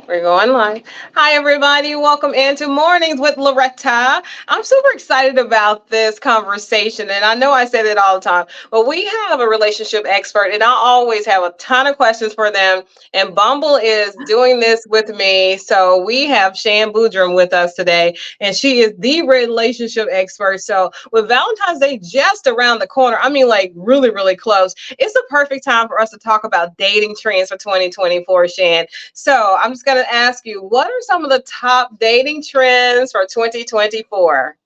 We're going live. Hi, everybody. Welcome into Mornings with Loretta. I'm super excited about this conversation. And I know I say that all the time, but we have a relationship expert, and I always have a ton of questions for them. And Bumble is doing this with me. So we have Shan Boodram with us today, and she is the relationship expert. So with Valentine's Day just around the corner, I mean, like really, really close, it's the perfect time for us to talk about dating trends for 2024, Shan. So I'm just going to ask you, what are some of the top dating trends for 2024?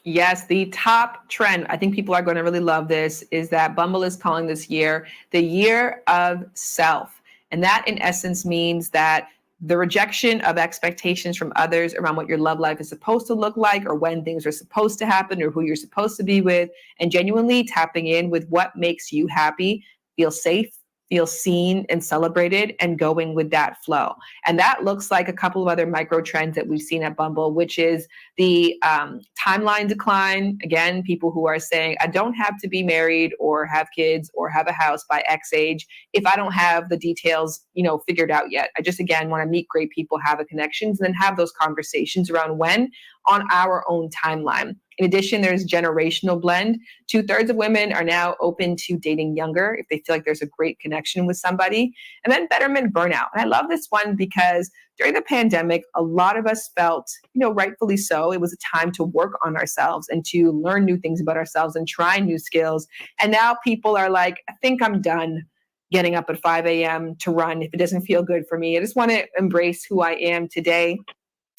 Yes, the top trend, I think people are going to really love this, is that Bumble is calling this year the year of self. And that, in essence, means that the rejection of expectations from others around what your love life is supposed to look like, or when things are supposed to happen, or who you're supposed to be with, and genuinely tapping in with what makes you happy, feel safe, feel seen and celebrated, and going with that flow. And that looks like a couple of other micro trends that we've seen at Bumble, which is the timeline decline. Again, people who are saying, I don't have to be married or have kids or have a house by X age if I don't have the details, figured out yet. I just, again, want to meet great people, have a connections, and then have those conversations around when on our own timeline. In addition, there's generational blend. 2/3 of women are now open to dating younger if they feel like there's a great connection with somebody. And then betterment burnout. And I love this one because during the pandemic, a lot of us felt, rightfully so, it was a time to work on ourselves and to learn new things about ourselves and try new skills. And now people are like, I think I'm done getting up at 5 a.m. to run if it doesn't feel good for me. I just want to embrace who I am today.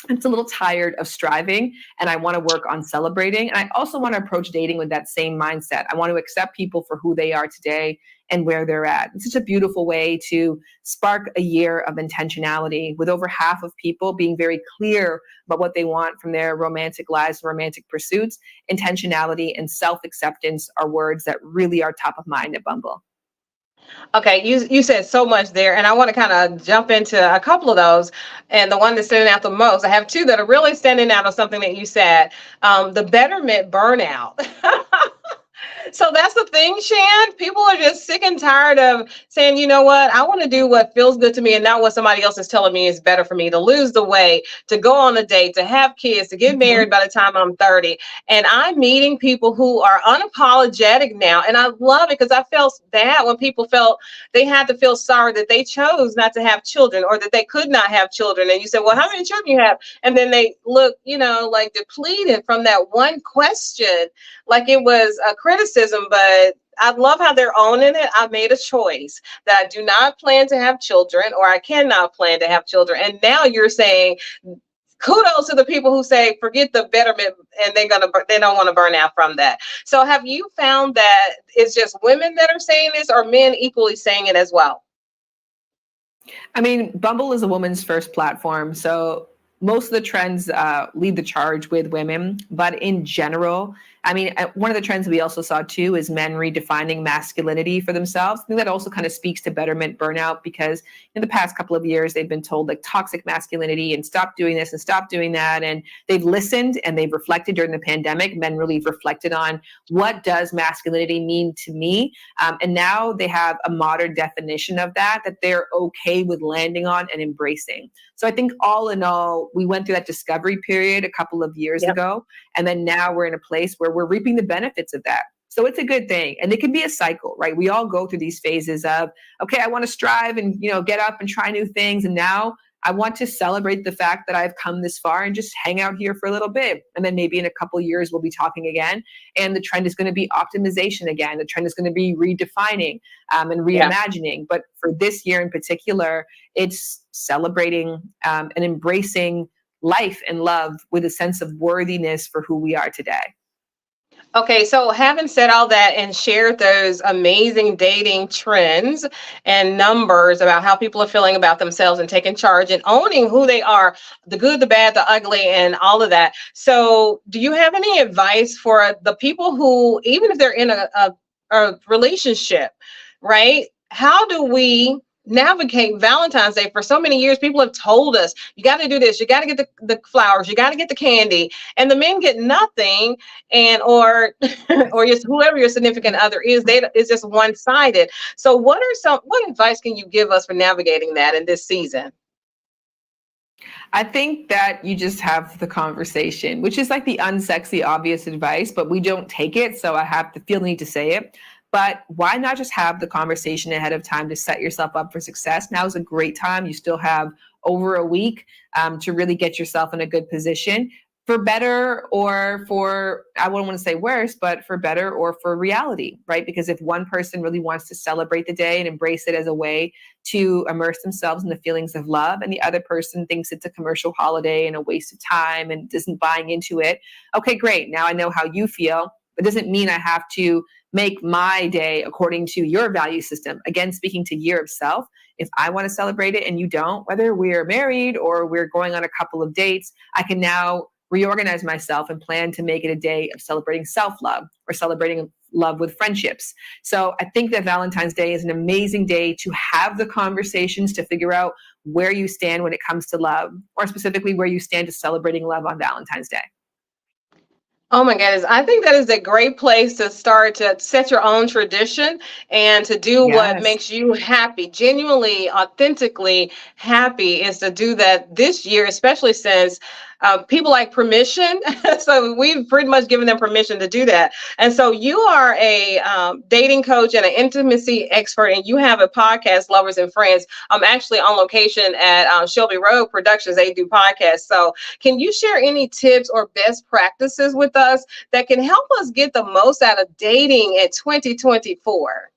I'm just a little tired of striving, and I want to work on celebrating. And I also want to approach dating with that same mindset. I want to accept people for who they are today and where they're at. It's such a beautiful way to spark a year of intentionality, with over half of people being very clear about what they want from their romantic lives, romantic pursuits. Intentionality and self-acceptance are words that really are top of mind at Bumble. Okay, you said so much there, and I want to kind of jump into a couple of those. And the one that's standing out the most, I have two that are really standing out of something that you said. The betterment burnout. So that's the thing, Shan. People are just sick and tired of saying, you know what, I want to do what feels good to me and not what somebody else is telling me is better for me, to lose the weight, to go on a date, to have kids, to get married by the time I'm 30. And I'm meeting people who are unapologetic now. And I love it because I felt bad when people felt they had to feel sorry that they chose not to have children or that they could not have children. And you said, well, how many children you have? And then they look, like depleted from that one question, like it was a criticism. But I love how they're owning it. I made a choice that I do not plan to have children, or I cannot plan to have children. And now you're saying kudos to the people who say forget the betterment, and they don't want to burn out from that. So have you found that it's just women that are saying this, or men equally saying it as well? I mean, Bumble is a woman's first platform. So most of the trends lead the charge with women. But in general, I mean, one of the trends we also saw too is men redefining masculinity for themselves. I think that also kind of speaks to betterment burnout, because in the past couple of years, they've been told like toxic masculinity and stop doing this and stop doing that. And they've listened and they've reflected during the pandemic. Men really reflected on what does masculinity mean to me? And now they have a modern definition of that they're okay with landing on and embracing. So I think all in all, we went through that discovery period a couple of years Yep. ago. And then now we're in a place where we're reaping the benefits of that. So it's a good thing. And it can be a cycle, right? We all go through these phases of, okay, I want to strive and, get up and try new things. And now I want to celebrate the fact that I've come this far and just hang out here for a little bit. And then maybe in a couple of years, we'll be talking again. And the trend is going to be optimization again. The trend is going to be redefining and Yeah. reimagining. But for this year in particular, it's celebrating and embracing life and love with a sense of worthiness for who we are today. Okay, so having said all that and shared those amazing dating trends and numbers about how people are feeling about themselves and taking charge and owning who they are, the good, the bad, the ugly, and all of that. So, do you have any advice for the people who, even if they're in a relationship, right? How do we navigate Valentine's Day? For so many years, people have told us, you got to do this, you got to get the flowers, you got to get the candy, and the men get nothing, and or or just whoever your significant other is, they it's just one sided. So what advice can you give us for navigating that in this season? I think that you just have the conversation, which is like the unsexy, obvious advice, but we don't take it. So I have to feel the need to say it. But why not just have the conversation ahead of time to set yourself up for success? Now is a great time. You still have over a week to really get yourself in a good position for better or for, I wouldn't want to say worse, but for better or for reality, right? Because if one person really wants to celebrate the day and embrace it as a way to immerse themselves in the feelings of love, and the other person thinks it's a commercial holiday and a waste of time and isn't buying into it, okay, great. Now I know how you feel. It doesn't mean I have to make my day according to your value system. Again, speaking to year of self, if I want to celebrate it and you don't, whether we're married or we're going on a couple of dates, I can now reorganize myself and plan to make it a day of celebrating self-love or celebrating love with friendships. So I think that Valentine's Day is an amazing day to have the conversations to figure out where you stand when it comes to love, or specifically where you stand to celebrating love on Valentine's Day. Oh my goodness. I think that is a great place to start to set your own tradition and to do what Yes. makes you happy, genuinely, authentically happy is to do that this year, especially since people like permission. So we've pretty much given them permission to do that. And so you are a dating coach and an intimacy expert, and you have a podcast, Lovers and Friends. I'm actually on location at Shelby Road Productions. They do podcasts. So can you share any tips or best practices with us that can help us get the most out of dating in 2024?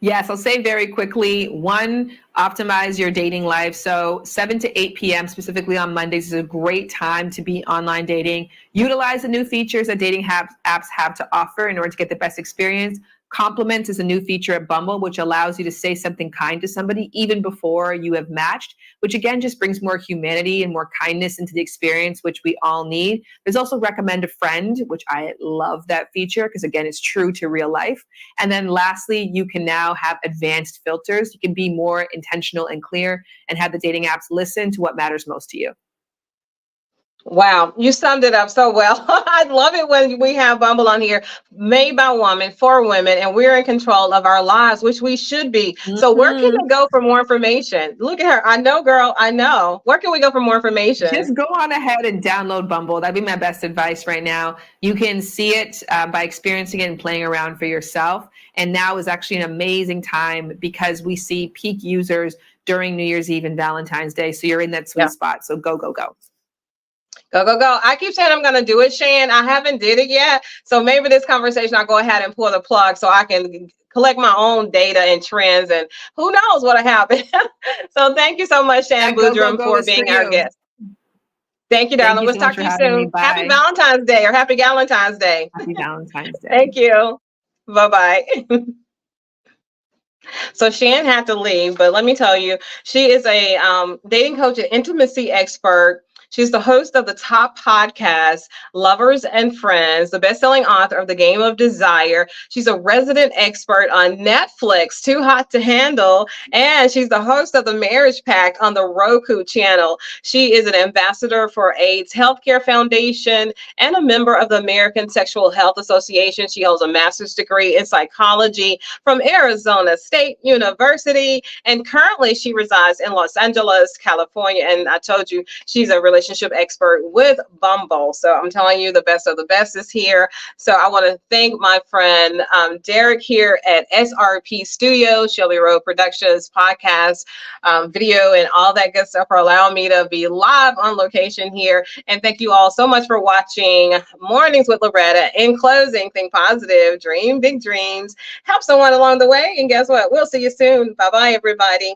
Yes, I'll say very quickly, one, optimize your dating life. So 7 to 8 p.m. specifically on Mondays is a great time to be online dating. Utilize the new features that dating apps have to offer in order to get the best experience. Compliments is a new feature at Bumble, which allows you to say something kind to somebody even before you have matched, which again just brings more humanity and more kindness into the experience, which we all need. There's also Recommend a Friend, which I love that feature because again, it's true to real life. And then lastly, you can now have advanced filters. You can be more intentional and clear and have the dating apps listen to what matters most to you. Wow, you summed it up so well. I love it when we have Bumble on here, made by women for women, and we're in control of our lives, which we should be. So, where can Mhm. we go for more information? Look at her. I know, girl. I know. Where can we go for more information? Just go on ahead and download Bumble. That'd be my best advice right now. You can see it by experiencing it and playing around for yourself. And now is actually an amazing time because we see peak users during New Year's Eve and Valentine's Day. So you're in that sweet Yeah. spot. So go, go, go. Go, go, go. I keep saying I'm going to do it, Shan. I haven't did it yet. So maybe this conversation, I'll go ahead and pull the plug so I can collect my own data and trends, and who knows what'll happen. So thank you so much, Shan That go, go, Boodram, go for is for being our you. guest. Thank you, Thank darling. you We'll so much talk for to you having me. soon. Happy Bye. Valentine's Day or happy Valentine's Day. Happy Valentine's Day. Thank you. Bye-bye. So Shan had to leave, but let me tell you, she is a dating coach and intimacy expert. She's the host of the top podcast, Lovers and Friends, the best-selling author of The Game of Desire. She's a resident expert on Netflix, Too Hot to Handle, and she's the host of The Marriage Pact on the Roku channel. She is an ambassador for AIDS Healthcare Foundation and a member of the American Sexual Health Association. She holds a master's degree in psychology from Arizona State University, and currently she resides in Los Angeles, California. And I told you she's a relationship expert with Bumble. So I'm telling you, the best of the best is here. So I want to thank my friend Derek here at SRP Studios, Shelby Road Productions, podcast, video, and all that good stuff for allowing me to be live on location here. And thank you all so much for watching Mornings with Loretta. In closing, think positive, dream big dreams, help someone along the way. And guess what? We'll see you soon. Bye-bye, everybody.